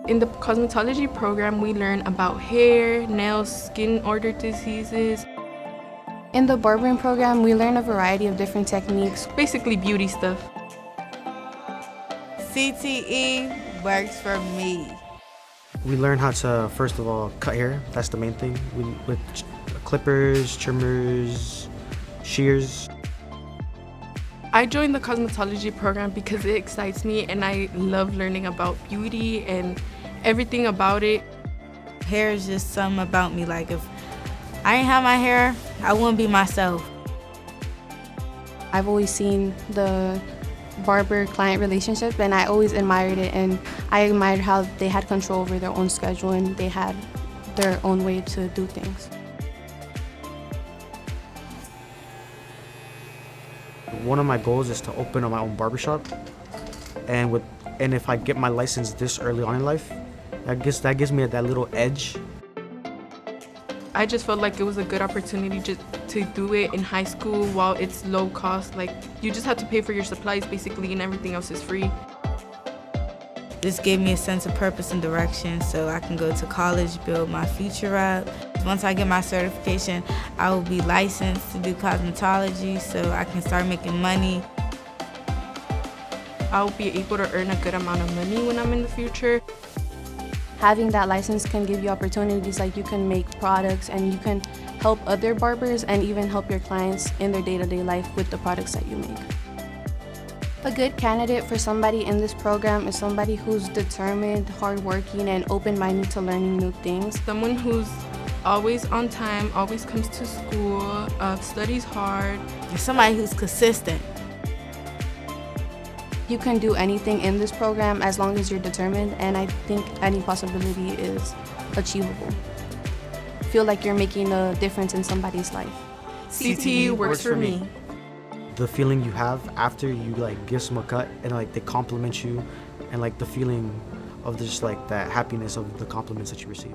In the cosmetology program, we learn about hair, nails, skin order diseases. In the barbering program, we learn a variety of different techniques. Basically beauty stuff. CTE works for me. We learn how to, first of all, cut hair. That's the main thing. With clippers, trimmers, shears. I joined the cosmetology program because it excites me and I love learning about beauty and everything about it. Hair is just something about me. Like if I didn't have my hair, I wouldn't be myself. I've always seen the barber-client relationship and I always admired it, and I admired how they had control over their own schedule and they had their own way to do things. One of my goals is to open up my own barbershop, and if I get my license this early on in life, that gives me that little edge. I just felt like it was a good opportunity just to do it in high school while it's low cost. Like, you just have to pay for your supplies basically and everything else is free. This gave me a sense of purpose and direction so I can go to college, build my future up. Once I get my certification, I will be licensed to do cosmetology so I can start making money. I'll be able to earn a good amount of money when I'm in the future. Having that license can give you opportunities, like you can make products and you can help other barbers and even help your clients in their day-to-day life with the products that you make. A good candidate for somebody in this program is somebody who's determined, hardworking, and open-minded to learning new things. Someone who's always on time, always comes to school, studies hard. Somebody who's consistent. You can do anything in this program as long as you're determined, and I think any possibility is achievable. Feel like you're making a difference in somebody's life. CTE works for me. The feeling you have after you give someone a cut and they compliment you, and the feeling of just that happiness of the compliments that you receive.